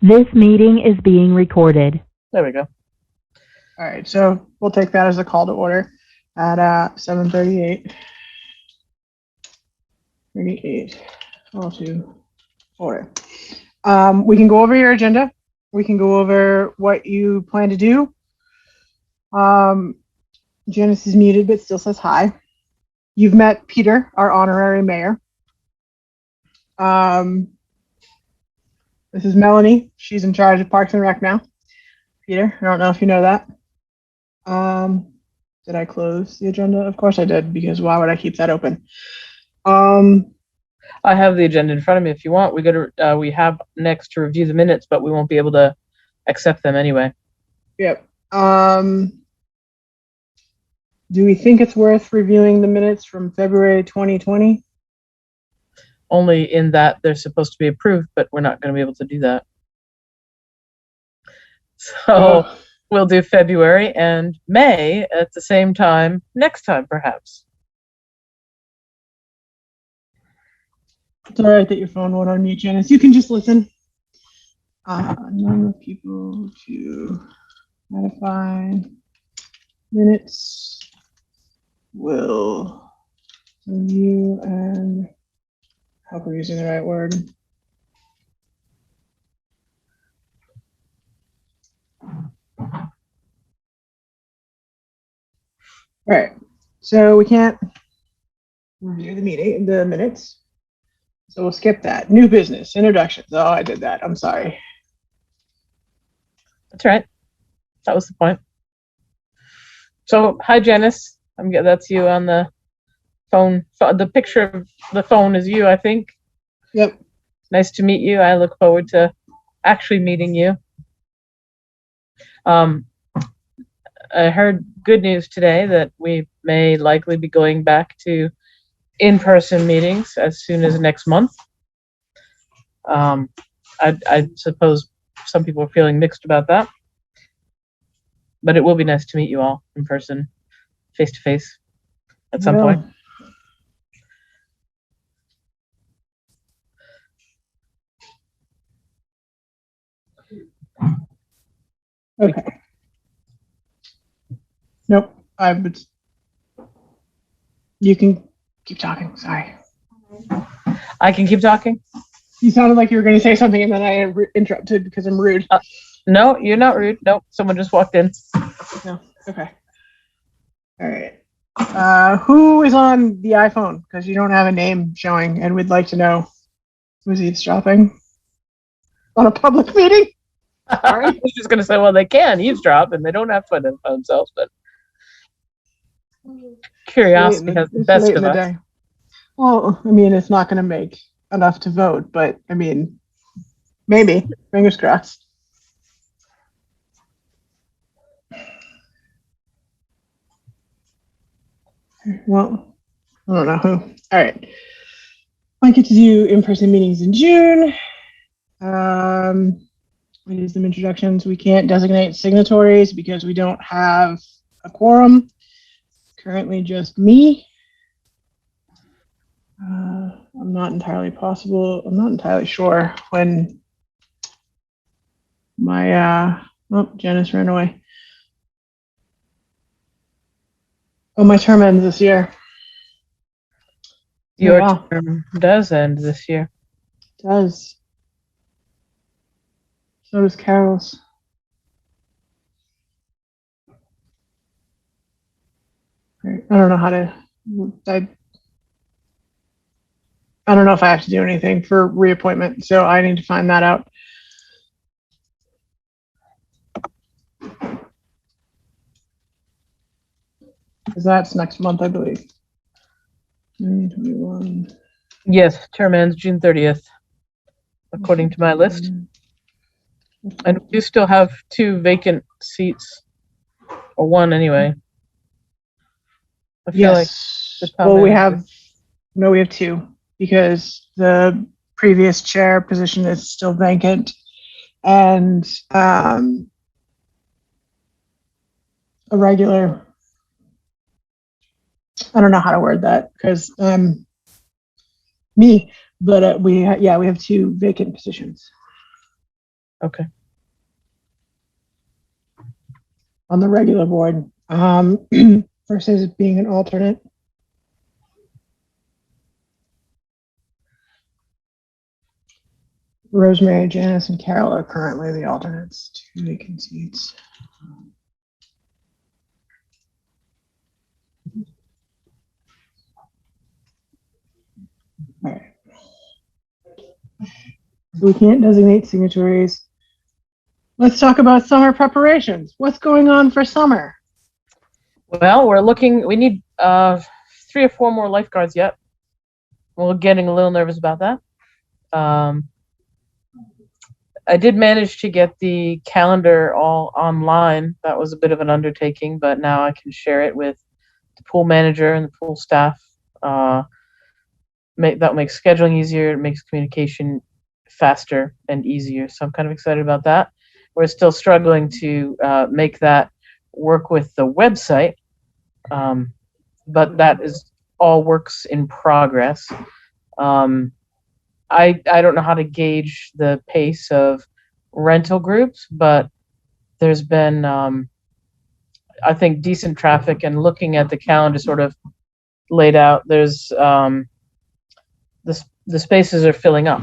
This meeting is being recorded. There we go. All right, so we'll take that as a call to order at 7:38. 38. Call to order. We can go over your agenda. We can go over what you plan to do. Janice is muted but still says hi. You've met Peter, our honorary mayor. This is Melanie. She's in charge of Parks and Rec now. Peter, I don't know if you know that. Did I close the agenda? Of course I did, because why would I keep that open? I have the agenda in front of me if you want. We have next to review the minutes, but we won't be able to accept them anyway. Yep. Do we think it's worth reviewing the minutes from February 2020? Only in that they're supposed to be approved, but we're not going to be able to do that. So we'll do February and May at the same time next time, perhaps. It's all right that your phone won't unmute, Janice. You can just listen. Number of people to ratify minutes will review and I hope we're using the right word. All right, so we can't review the minutes. So we'll skip that. New business, introductions. Oh, I did that. I'm sorry. That's right. That was the point. So, hi, Janice. That's you on the phone. The picture of the phone is you, I think. Yep. Nice to meet you. I look forward to actually meeting you. I heard good news today that we may likely be going back to in-person meetings as soon as next month. I suppose some people are feeling mixed about that, but it will be nice to meet you all in person, face to face, at some point. Okay. Nope. You can keep talking. Sorry. I can keep talking? You sounded like you were going to say something and then I interrupted because I'm rude. No, you're not rude. Nope, someone just walked in. No. Okay. All right. Who is on the iPhone? Because you don't have a name showing and we'd like to know who's eavesdropping on a public meeting. Sorry. I was just going to say, well, they can eavesdrop and they don't have to identify themselves, but curiosity has the best of us. Day. Well, I mean, it's not going to make enough to vote, but I mean, maybe. Fingers crossed. Well, I don't know who. All right. I get to do in-person meetings in June. We do some introductions. We can't designate signatories because we don't have a quorum. Currently just me. I'm not entirely sure when my Janice ran away. Oh, my term ends this year. Your term does end this year. It does. So does Carol's. I don't know how to. I don't know if I have to do anything for reappointment, so I need to find that out. Because that's next month, I believe. 2021. Yes, term ends June 30th, according to my list. And we do still have 2 vacant seats, or 1 anyway. I feel like well, we have 2 because the previous chair position is still vacant, and a regular. I don't know how to word that because me, but we have 2 vacant positions. Okay. on the regular board versus being an alternate. Rosemary, Janice, and Carol are currently the alternates. 2 vacant seats. All right. So we can't designate signatories. Let's talk about summer preparations. What's going on for summer? Well, we need 3 or 4 more lifeguards yet. We're getting a little nervous about that. I did manage to get the calendar all online. That was a bit of an undertaking, but now I can share it with the pool manager and the pool staff. That makes scheduling easier. It makes communication faster and easier. So I'm kind of excited about that. We're still struggling to make that work with the website, but that is all works in progress. I don't know how to gauge the pace of rental groups, but there's been, I think, decent traffic, and looking at the calendar sort of laid out, there's the spaces are filling up.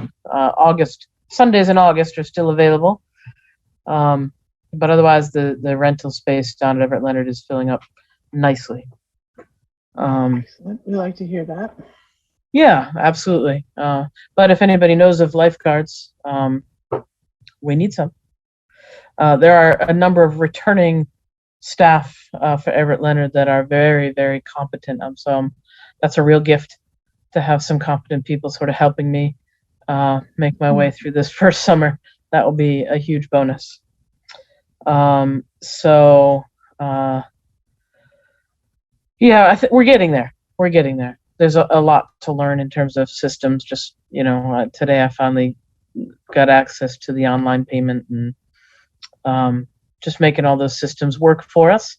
Sundays in August are still available, but otherwise the rental space down at Everett Leonard is filling up nicely. Excellent. We like to hear that. Yeah, absolutely. But if anybody knows of lifeguards, we need some. There are a number of returning staff for Everett Leonard that are very, very competent. So that's a real gift to have some competent people sort of helping me make my way through this first summer. That will be a huge bonus. Yeah, we're getting there. We're getting there. There's a lot to learn in terms of systems. Just, today I finally got access to the online payment, and just making all those systems work for us.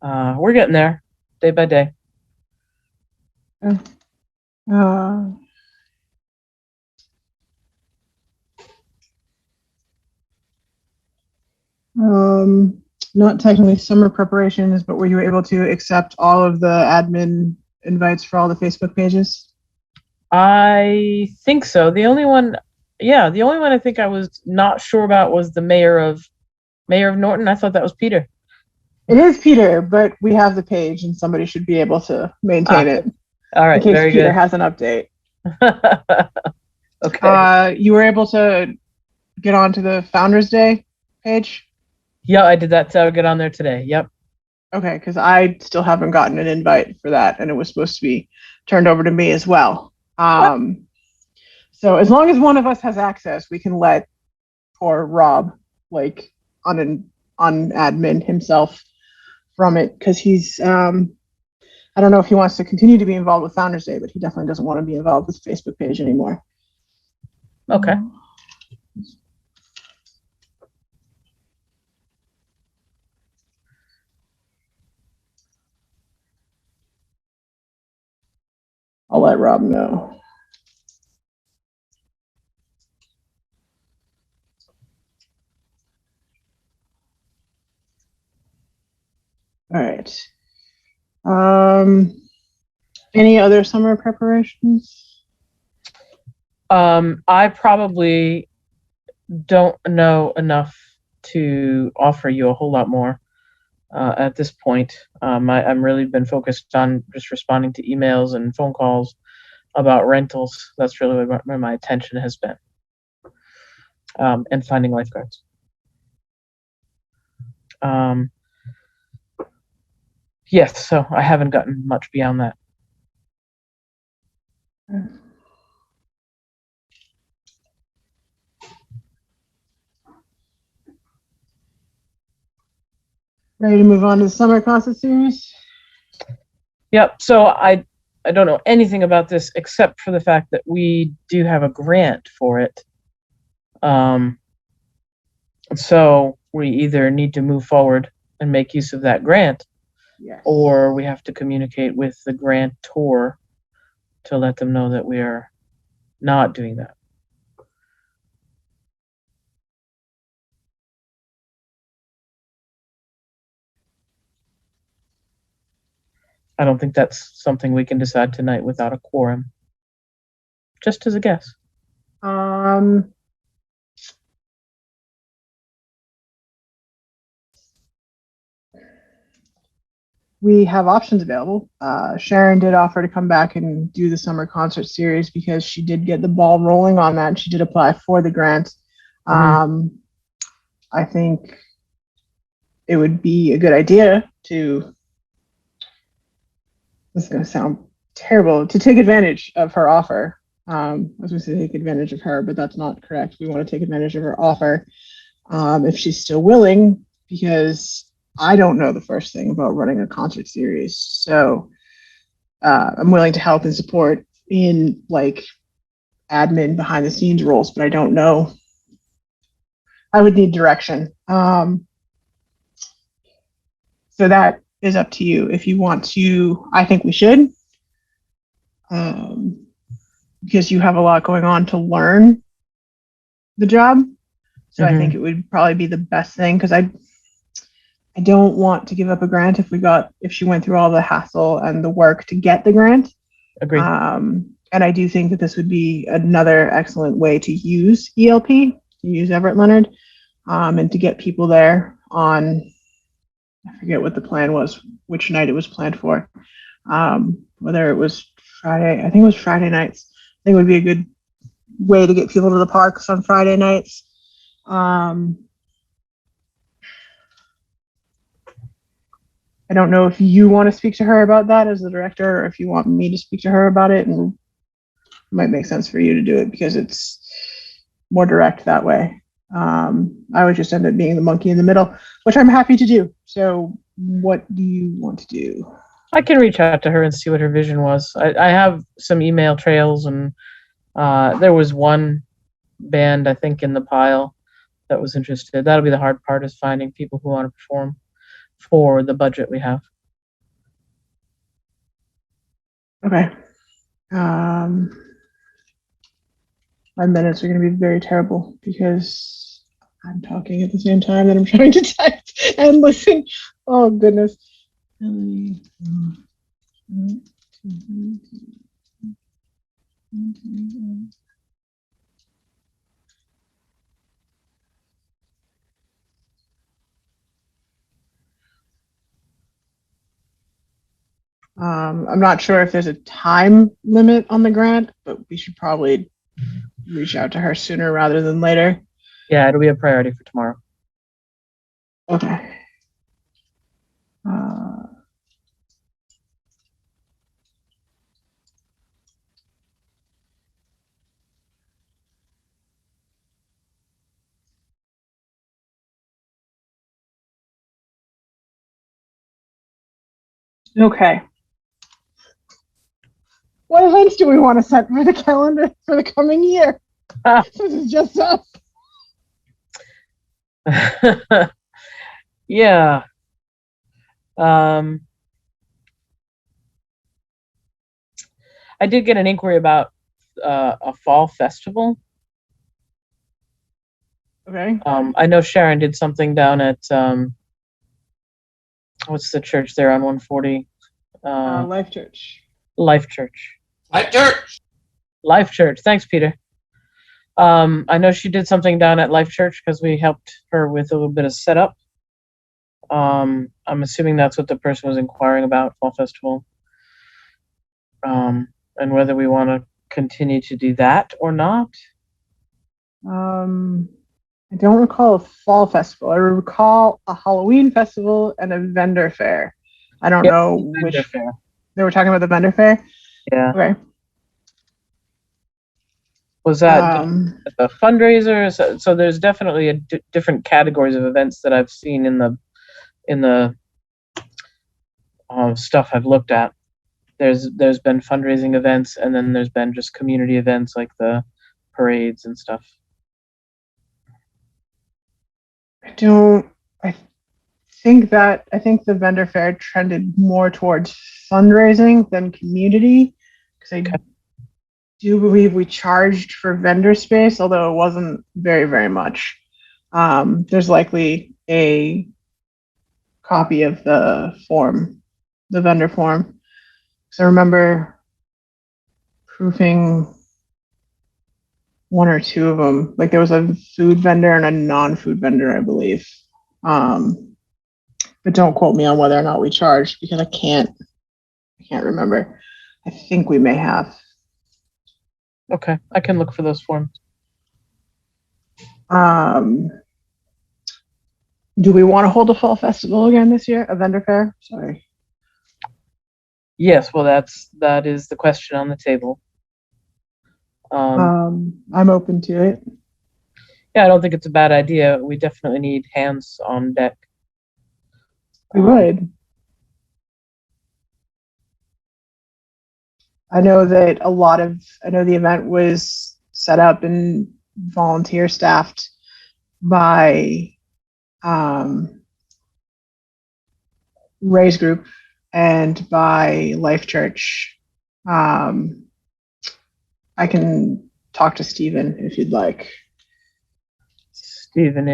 We're getting there day by day. Not technically summer preparations, but were you able to accept all of the admin invites for all the Facebook pages? I think so. The only one I think I was not sure about was the mayor of Norton. I thought that was Peter. It is Peter, but we have the page, and somebody should be able to maintain it. All right, in case very Peter good. has an update. Okay. You were able to get onto the Founders Day page? Yeah, I did that. So I'll get on there today. Yep. Okay, because I still haven't gotten an invite for that, and it was supposed to be turned over to me as well. So as long as one of us has access, we can let poor Rob, unadmin himself from it, because he's, I don't know if he wants to continue to be involved with Founders Day, but he definitely doesn't want to be involved with the Facebook page anymore. Okay. I'll let Rob know. All right. Any other summer preparations? I probably don't know enough to offer you a whole lot more at this point. I'm really been focused on just responding to emails and phone calls about rentals. That's really where my attention has been, and finding lifeguards. Yes, so I haven't gotten much beyond that. Ready to move on to the summer concert series? Yep. So I don't know anything about this except for the fact that we do have a grant for it. So we either need to move forward and make use of that grant, Yes. or we have to communicate with the grantor to let them know that we are not doing that. I don't think that's something we can decide tonight without a quorum. Just as a guess. We have options available. Sharon did offer to come back and do the summer concert series because she did get the ball rolling on that. She did apply for the grant. I think it would be a good idea to, this is going to sound terrible, to take advantage of her offer. I was going to say take advantage of her, but that's not correct. We want to take advantage of her offer if she's still willing, because I don't know the first thing about running a concert series. So I'm willing to help and support in like admin behind the scenes roles, but I don't know. I would need direction. So that is up to you. If you want to, I think we should, because you have a lot going on to learn the job. So I think it would probably be the best thing, because I don't want to give up a grant if she went through all the hassle and the work to get the grant. Agreed. And I do think that this would be another excellent way to use ELP, to use Everett Leonard, and to get people there on, I forget what the plan was, which night it was planned for. Whether it was Friday, I think it was Friday nights. I think it would be a good way to get people to the parks on Friday nights. I don't know if you want to speak to her about that as the director, or if you want me to speak to her about it, and it might make sense for you to do it because it's more direct that way. I would just end up being the monkey in the middle, which I'm happy to do. So what do you want to do? I can reach out to her and see what her vision was. I have some email trails, and there was one band, I think, in the pile that was interested. That'll be the hard part, is finding people who want to perform for the budget we have. Okay. My minutes are going to be very terrible because I'm talking at the same time that I'm trying to type and listen. Oh, goodness. I'm not sure if there's a time limit on the grant, but we should probably reach out to her sooner rather than later. Yeah, it'll be a priority for tomorrow. Okay. Okay. What events do we want to set for the calendar for the coming year? This is just us. Yeah. I did get an inquiry about a fall festival. Okay. I know Sharon did something down at what's the church there on 140? Life Church. Life Church. Life Church. Life Church. Thanks, Peter. I know she did something down at Life Church because we helped her with a little bit of setup. I'm assuming that's what the person was inquiring about, fall festival. And whether we want to continue to do that or not. I don't recall a fall festival. I recall a Halloween festival and a vendor fair. I don't know which. Fair. They were talking about the vendor fair? Yeah. Okay. Was that a fundraiser? So there's definitely different categories of events that I've seen in the stuff I've looked at. There's been fundraising events, and then there's been just community events like the parades and stuff. I think the vendor fair trended more towards fundraising than community, because I do believe we charged for vendor space, although it wasn't very, very much. There's likely a copy of the form, the vendor form. So I remember proofing one or two of them. Like there was a food vendor and a non-food vendor, I believe. But don't quote me on whether or not we charged because I can't remember. I think we may have. Okay, I can look for those forms. Do we want to hold a fall festival again this year? A vendor fair? Sorry. Yes, well, that is the question on the table. I'm open to it. Yeah, I don't think it's a bad idea. We definitely need hands on deck. We would. I know that the event was set up and volunteer staffed by Ray's group and by Life Church. I can talk to Stephen if you'd like. Stephen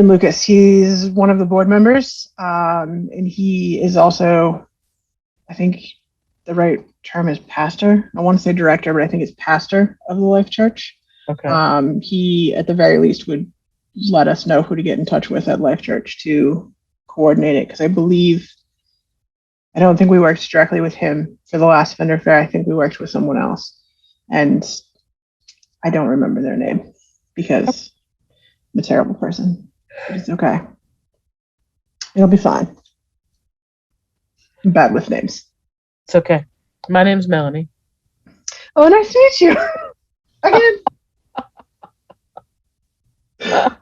Lucas. He's one of the board members, and he is also, I think the right term is pastor. I want to say director, but I think it's pastor of the Life Church. Okay. He, at the very least, would let us know who to get in touch with at Life Church to coordinate it, because I don't think we worked directly with him for the last vendor fair. I think we worked with someone else, and I don't remember their name because I'm a terrible person. But it's okay. It'll be fine. I'm bad with names. It's okay. My name's Melanie. Oh, nice to meet you. Again.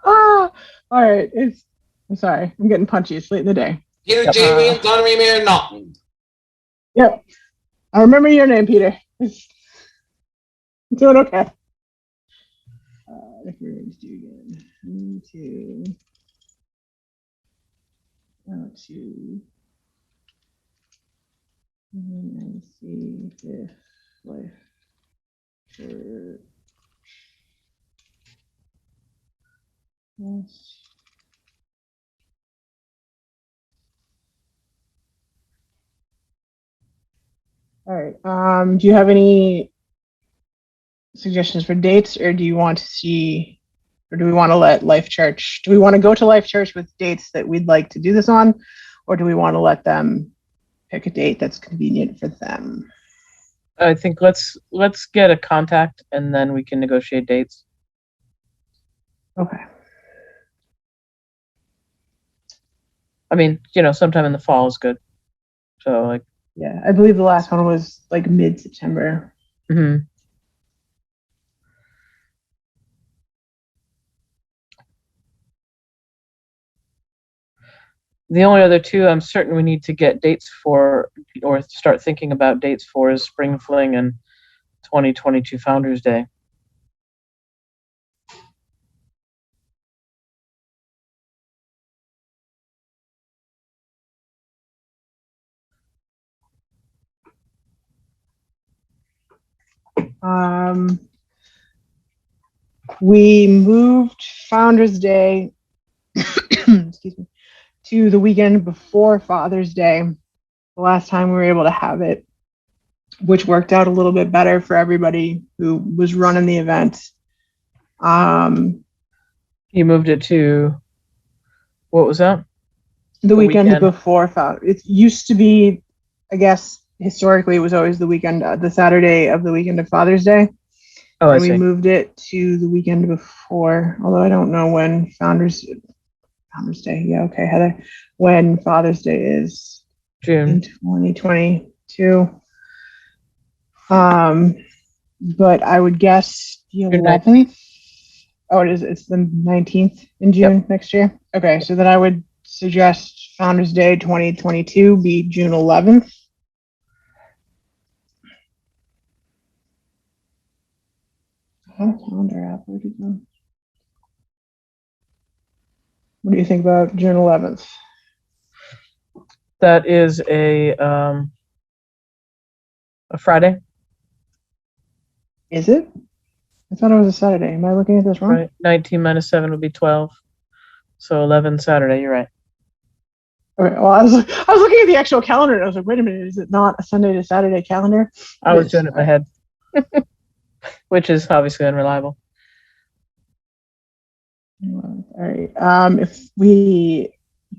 All right. I'm sorry. I'm getting punchy. It's late in the day. Peter J. Williams, Honorary Mayor Norton. Yep. I remember your name, Peter. I'm doing okay. If we're going to do again. 2. And see if Life Church. Yes. All right. Do you have any suggestions for dates, or do you want to see, or do we want to let Life Church? Do we want to go to Life Church with dates that we'd like to do this on, or do we want to let them pick a date that's convenient for them? I think let's get a contact and then we can negotiate dates. Okay. I mean, sometime in the fall is good. So like. Yeah, I believe the last one was like mid-September. Mm-hmm. The only other two I'm certain we need to get dates for or start thinking about dates for is Spring Fling and 2022 Founders Day. We moved Founders Day excuse me, to the weekend before Father's Day the last time we were able to have it, which worked out a little bit better for everybody who was running the event. You moved it to, what was that? The weekend before Father's. It used to be, I guess, historically, it was always the weekend, the Saturday of the weekend of Father's Day. Oh, and we moved it to the weekend before, although I don't know when Founders Day. Yeah, okay, Heather. When Father's Day is June in 2022. But I would guess the 11th. Oh, it is. It's the 19th in June next year. Okay, so then I would suggest Founders Day 2022 be June 11th. I have a calendar app. Where did it go? What do you think about June 11th? That is a Friday. Is it? I thought it was a Saturday. Am I looking at this wrong? Right. 19 minus 7 would be 12. So 11 Saturday. You're right. Okay, well, I was looking at the actual calendar and I was like, wait a minute, is it not a Sunday to Saturday calendar? I It was is. doing it in my head, which is obviously unreliable. All right. If we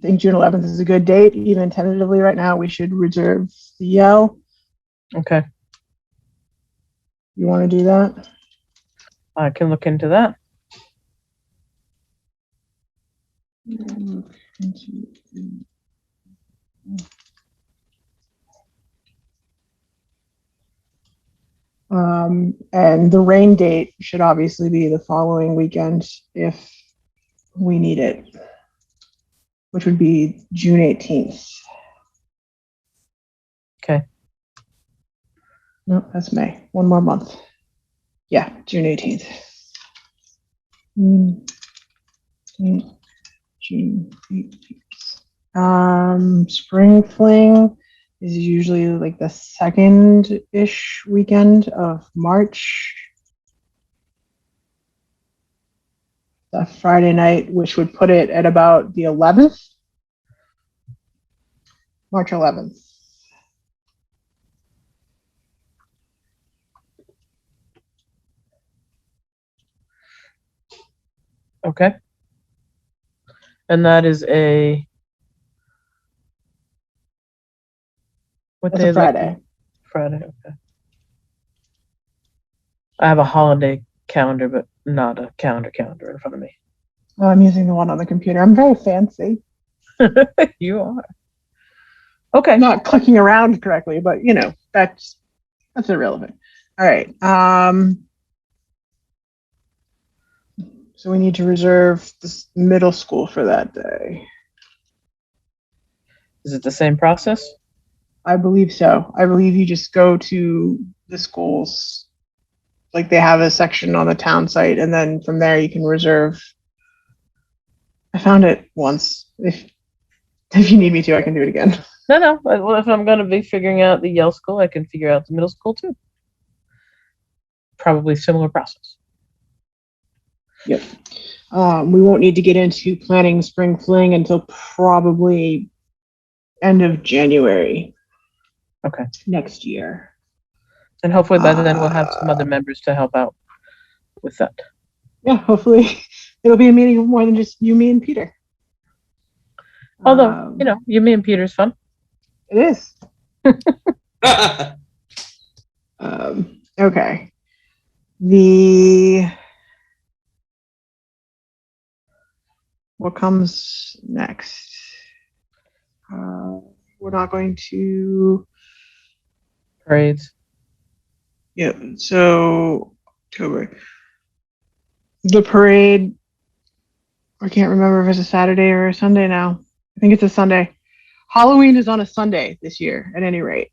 think June 11th is a good date, even tentatively right now, we should reserve the Yell. Okay, You want to do that? I can look into that. And the rain date should obviously be the following weekend if we need it, which would be June 18th. Okay. Nope, that's May. One more month. Yeah, June 18th. June 18th. Spring Fling is usually like the second-ish weekend of March. The Friday night, which would put it at about the 11th. March 11th. Okay. And that is what That's day a is that? Friday. Friday. Okay. I have a holiday calendar, but not a calendar in front of me. Well, I'm using the one on the computer. I'm very fancy. You are. Okay. I'm not clicking around correctly, but you know, that's irrelevant. All right. So we need to reserve this middle school for that day. Is it the same process? I believe so. I believe you just go to the schools, like they have a section on the town site, and then from there you can reserve. I found it once. If you need me to, I can do it again. No. Well, if I'm going to be figuring out the Yale school, I can figure out the middle school too. Probably similar process. Yep. We won't need to get into planning Spring Fling until probably end of January. Okay. Next year. And hopefully by then we'll have some other members to help out with that. Yeah, hopefully it'll be a meeting of more than just you, me, and Peter. Although, you, me, and Peter's fun. It is. Okay. What comes next? We're not going to. Parades. Yeah, so October. The parade, I can't remember if it's a Saturday or a Sunday now. I think it's a Sunday. Halloween is on a Sunday this year, at any rate.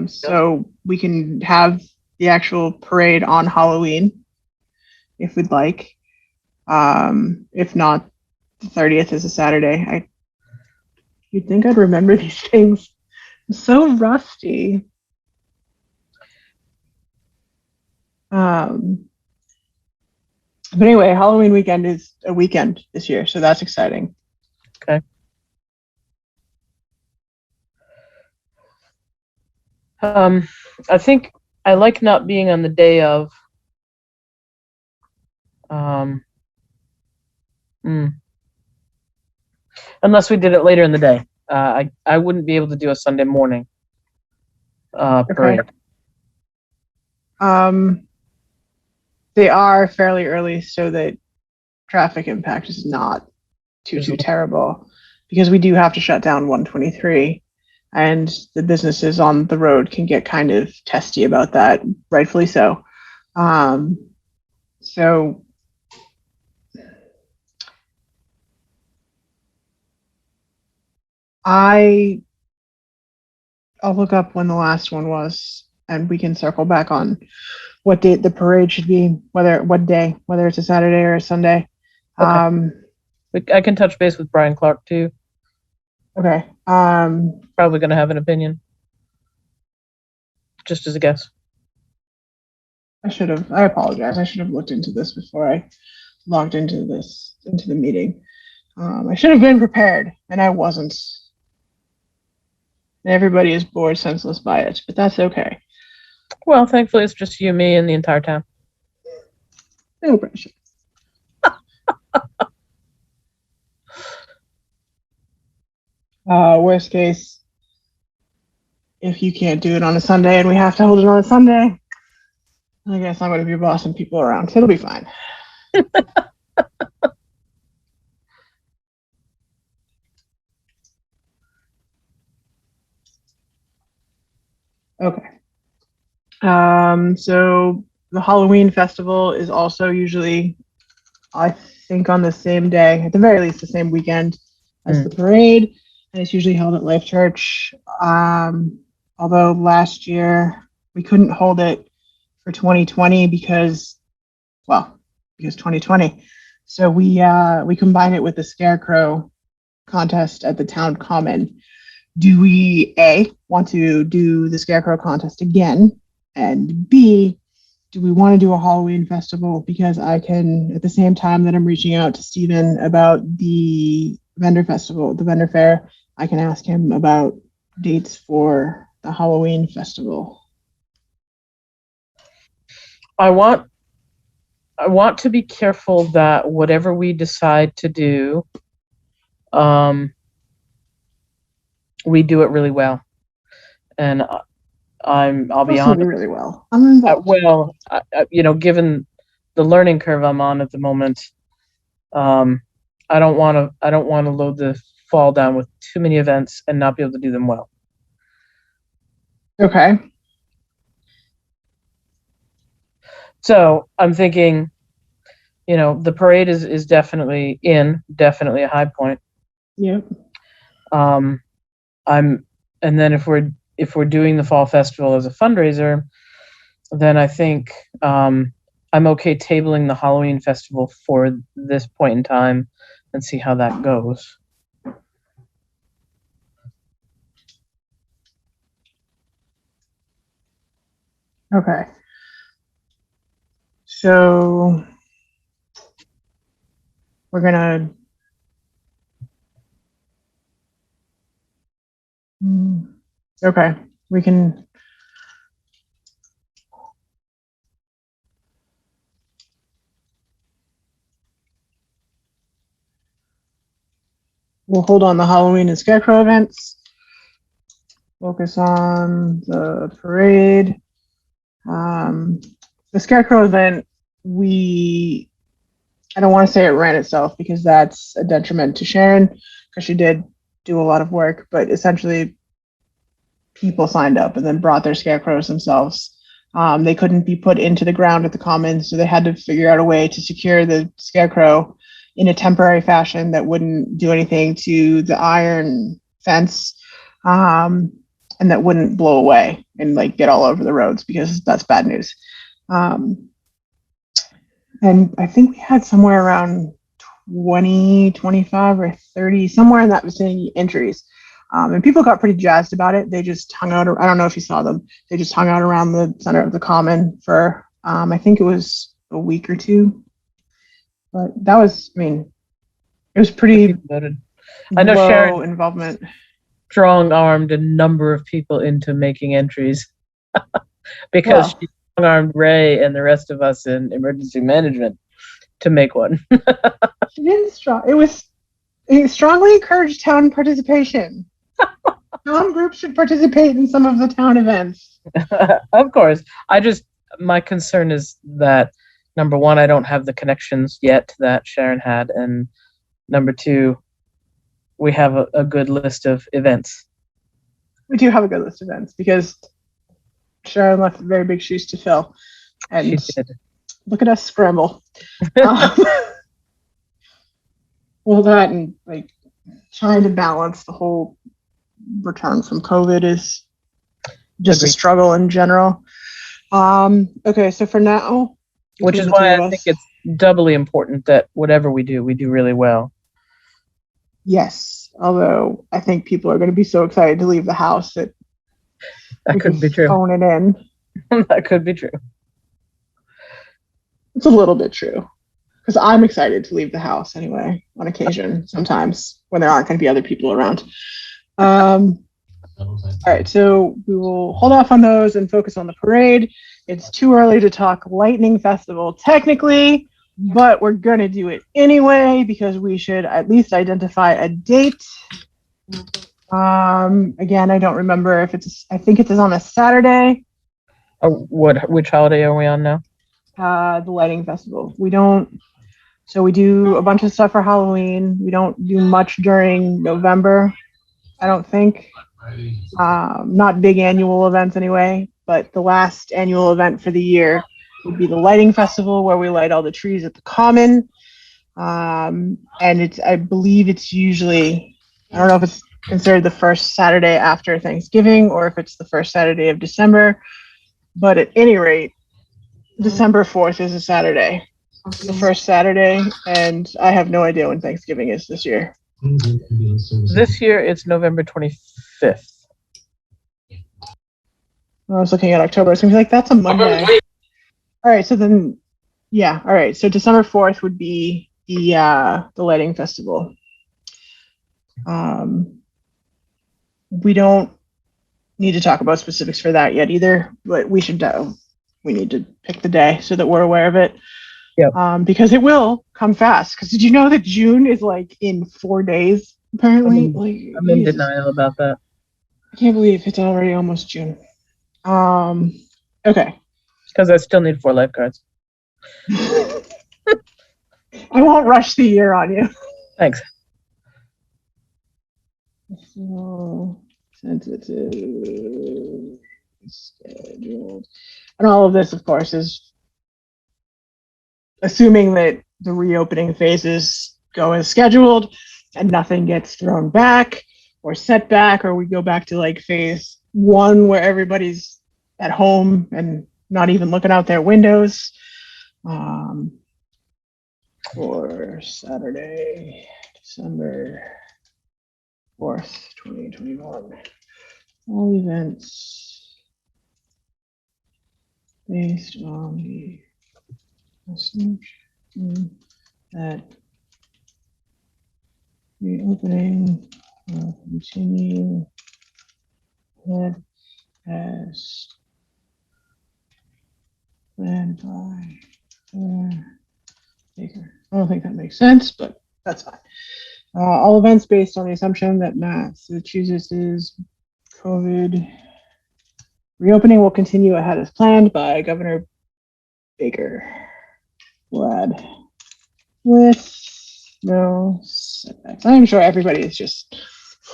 So we can have the actual parade on Halloween if we'd like. If not, the 30th is a Saturday. You'd think I'd remember these things. I'm so rusty. But anyway, Halloween weekend is a weekend this year, so that's exciting. Okay. I think I like not being on the day of. Unless we did it later in the day. I wouldn't be able to do a Sunday morning parade. Okay. They are fairly early so that traffic impact is not too terrible, because we do have to shut down 123, and the businesses on the road can get kind of testy about that, rightfully so. So I'll look up when the last one was, and we can circle back on what date the parade should be, whether it's a Saturday or a Sunday. Okay. I can touch base with Brian Clark too. Okay. Probably going to have an opinion. Just as a guess. I apologize. I should have looked into this before I logged into the meeting. I should have been prepared, and I wasn't. And everybody is bored senseless by it, but that's okay. Well, thankfully, it's just you, me, and the entire town. No pressure. Worst case, if you can't do it on a Sunday and we have to hold it on a Sunday, I guess I'm going to be bossing people around. It'll be fine. Okay. So the Halloween festival is also usually, I think, on the same day, at the very least, the same weekend as the parade, and it's usually held at Life Church. Although last year we couldn't hold it for 2020 because 2020. So we combined it with the Scarecrow contest at the town common. Do we want to do the Scarecrow contest again, and B, do we want to do a Halloween festival? Because I can, at the same time that I'm reaching out to Stephen about the vendor festival, the vendor fair, I can ask him about dates for the Halloween festival. I want to be careful that whatever we decide to do, we do it really well. And I'll be honest. Really well. I'm involved. Given the learning curve I'm on at the moment, I don't want to load the fall down with too many events and not be able to do them well. Okay. So I'm thinking, the parade is definitely a high point. Yep. And then if we're doing the fall festival as a fundraiser, then I think I'm okay tabling the Halloween festival for this point in time and see how that goes. Okay. So we're gonna okay, we can we'll hold on the Halloween and Scarecrow events. Focus on the parade. The Scarecrow event, I don't want to say it ran itself because that's a detriment to Sharon because she did do a lot of work, but essentially people signed up and then brought their scarecrows themselves. They couldn't be put into the ground at the commons, so they had to figure out a way to secure the scarecrow in a temporary fashion that wouldn't do anything to the iron fence, and that wouldn't blow away and get all over the roads because that's bad news. And I think we had somewhere around 20, 25 or 30, somewhere in that vicinity entries. And people got pretty jazzed about it. They just hung out. I don't know if you saw them. They just hung out around the center of the common for, I think it was a week or two. But that was, it was pretty I know low Sharon involvement. Strong-armed a number of people into making entries because she strong-armed Ray and the rest of us in emergency management to make one. She didn't it strongly encouraged town participation. Town groups should participate in some of the town events. Of course. My concern is that, number one, I don't have the connections yet that Sharon had, and number two, we have a good list of events. We do have a good list of events because Sharon left very big shoes to fill. And She did. Look at us scramble. Well, that and trying to balance the whole return from COVID is just a struggle in general. Okay, so for now, which is why I think it's doubly important that whatever we do really well. Yes, although I think people are going to be so excited to leave the house that could be true. Phone it in. That could be true. It's a little bit true because I'm excited to leave the house anyway, on occasion, sometimes when there aren't going to be other people around. All right, so we will hold off on those and focus on the parade. It's too early to talk Lightning Festival technically, but we're going to do it anyway because we should at least identify a date. Again, I don't remember if I think it is on a Saturday. Which holiday are we on now? The Lighting Festival. We do a bunch of stuff for Halloween. We don't do much during November, I don't think. Not big annual events anyway, but the last annual event for the year would be the Lighting Festival, where we light all the trees at the Common. And I believe it's usually, I don't know if it's considered the first Saturday after Thanksgiving or if it's the first Saturday of December, but at any rate, December 4th is a Saturday, the first Saturday, and I have no idea when Thanksgiving is this year. This year it's November 25th. I was looking at October. I was going to be like, that's a Monday. All right, so then, yeah, all right. So December 4th would be the Lighting Festival. We don't need to talk about specifics for that yet either, but we need to pick the day so that we're aware of it. Yep. Because it will come fast. Because did you know that June is like in 4 days, apparently? I'm in denial about that. I can't believe it's already almost June. Okay. Because I still need 4 lifeguards. I won't rush the year on you. Thanks. So, tentative, scheduled. And all of this, of course, is assuming that the reopening phases go as scheduled and nothing gets thrown back or set back, or we go back to like phase 1 where everybody's at home and not even looking out their windows. For Saturday, December 4th, 2021. All events based on the assumption that reopening will continue as planned by Baker. I don't think that makes sense, but that's fine. All events based on the assumption that Massachusetts' COVID reopening will continue ahead as planned by Governor Baker. Glad with no setbacks. I'm sure everybody is just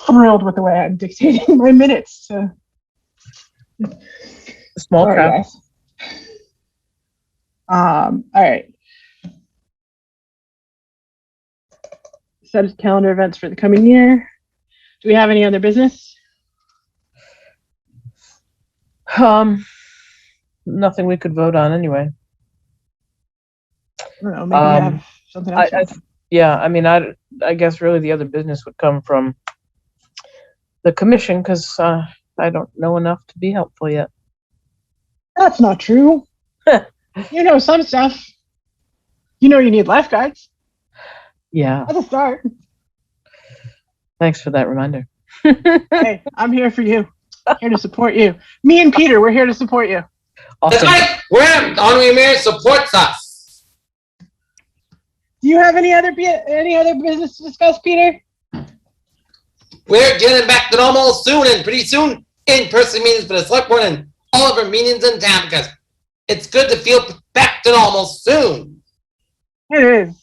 thrilled with the way I'm dictating my minutes. Small crowd. All right. Set calendar events for the coming year. Do we have any other business? Nothing we could vote on anyway. I don't know. Maybe you have something else. Yeah, I mean, I guess really the other business would come from the commission because I don't know enough to be helpful yet. That's not true. You know some stuff. You know you need lifeguards. Yeah. That's a start. Thanks for that reminder. Hey, I'm here for you. Here to support you. Me and Peter, we're here to support you. Awesome. That's right. Where Honorary Mayor supports us. Do you have any other business to discuss, Peter? We're getting back to normal soon, and pretty soon, in-person meetings for the select board and all of our meetings in town, because it's good to feel back to normal soon. It is.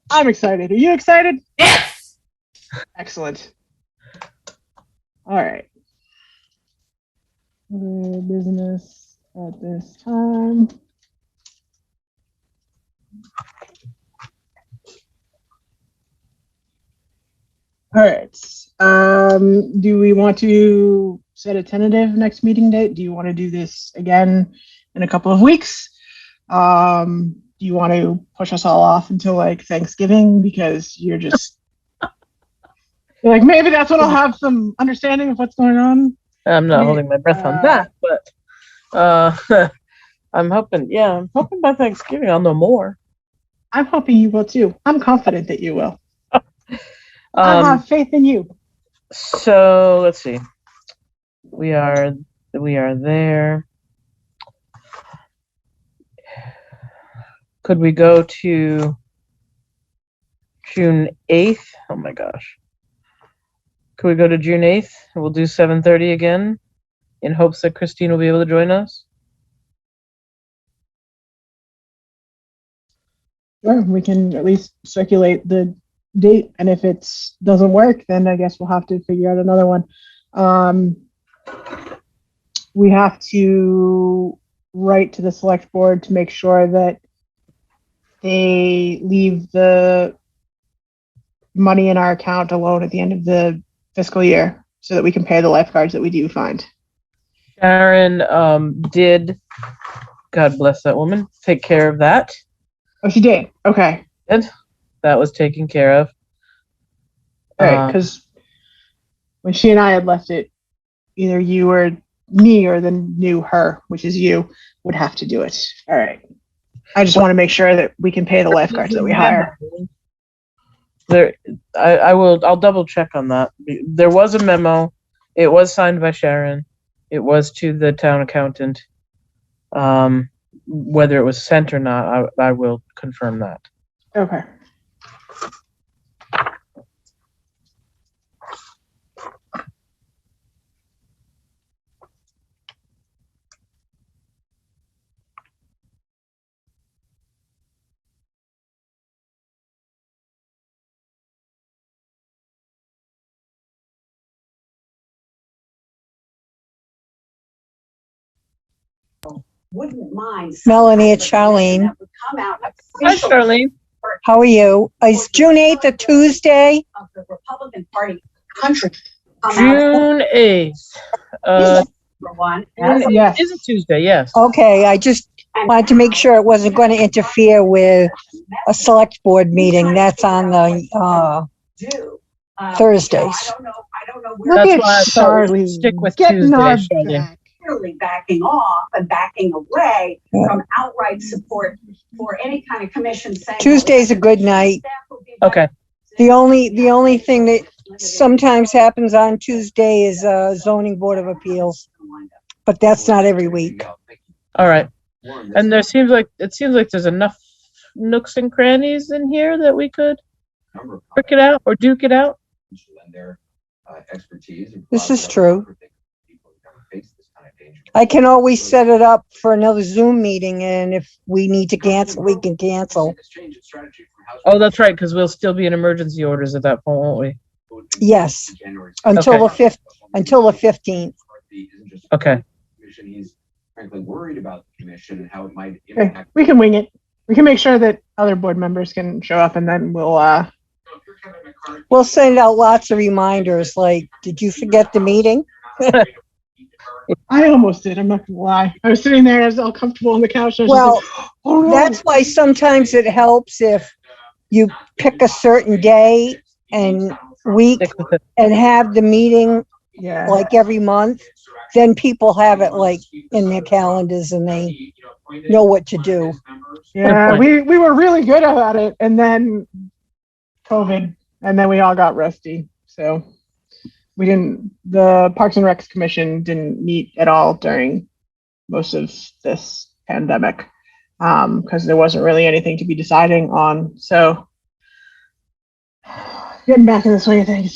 I'm excited. Are you excited? Yes! Excellent. All right. Other business at this time. All right. Do we want to set a tentative next meeting date? Do you want to do this again in a couple of weeks? Do you want to push us all off until like Thanksgiving because you're like, maybe that's when I'll have some understanding of what's going on? I'm not holding my breath on that, but I'm hoping by Thanksgiving I'll know more. I'm hoping you will too. I'm confident that you will. I Um, have faith in you. so let's see. We are there. Could we go to June 8th? Oh my gosh. Could we go to June 8th? We'll do 7:30 again in hopes that Christine will be able to join us. Sure, we can at least circulate the date, and if it doesn't work, then I guess we'll have to figure out another one. We have to write to the select board to make sure that they leave the money in our account alone at the end of the fiscal year so that we can pay the lifeguards that we do find. Sharon did, God bless that woman, take care of that. Oh, she did? Okay. And that was taken care of. All right, because when she and I had left it, either you or me or the new her, which is you, would have to do it. All right. I just want to make sure that we can pay the lifeguards that we hire. I'll double check on that. There was a memo. It was signed by Sharon. It was to the town accountant. Whether it was sent or not, I will confirm that. Okay. Wouldn't mind. Melanie, it's Charlene. Hi, Charlene. How are you? Is June 8th a Tuesday? Of the Republican Party country. June 8th. Yes. Is a Tuesday, yes. Okay, I just wanted to make sure it wasn't going to interfere with a select board meeting. That's on the Thursdays. Look That's at why I thought we should Charlie stick with getting our Tuesday, Charlene. back. Clearly backing off and backing away from outright support for any kind of commission saying Tuesday's a good night. Okay. The only thing that sometimes happens on Tuesday is zoning board of appeals, but that's not every week. All right. And it seems like there's enough nooks and crannies in here that we could work it out or duke it out. This is true. I can always set it up for another Zoom meeting, and if we need to cancel, we can cancel. Oh, that's right, because we'll still be in emergency orders at that point, won't we? Yes, until the 15th. Okay. Okay, we can wing it. We can make sure that other board members can show up, and then we'll send out lots of reminders like, did you forget the meeting? I almost did. I'm not gonna lie. I was sitting there, I was all comfortable on the couch. I was Well, just like, oh, no. That's why sometimes it helps if you pick a certain day and week Stick with it. and have the meeting Yeah. like every month. Then people have it like in their calendars and they know what to do. Yeah, we were really good about it, and then COVID, and then we all got rusty. So the Parks and Recs Commission didn't meet at all during most of this pandemic because there wasn't really anything to be deciding on. So getting back in the swing of things,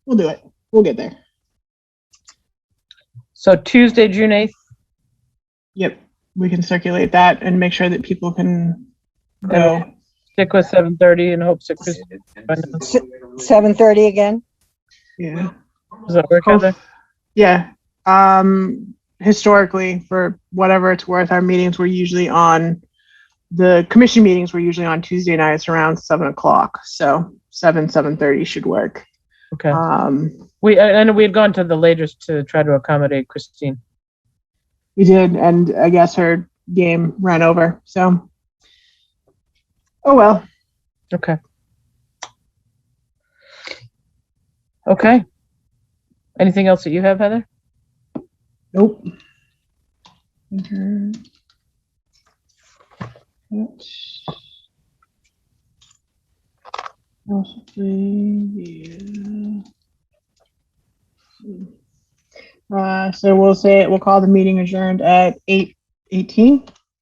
we'll do it. We'll get there. So Tuesday, June 8th. Yep, we can circulate that and make sure that people can go. Stick with 7:30 and hope that Chris. 7:30 again? Yeah. Does that work, Heather? Yeah. Historically, for whatever it's worth, our meetings were usually the commission meetings were usually on Tuesday nights around 7:00. So 7:30 should work. Okay. I know we had gone to the latest to try to accommodate Christine. We did, and I guess her game ran over. So, oh well. Okay. Okay. Anything else that you have, Heather? Nope. Possibly, yeah. So we'll call the meeting adjourned at 8:18.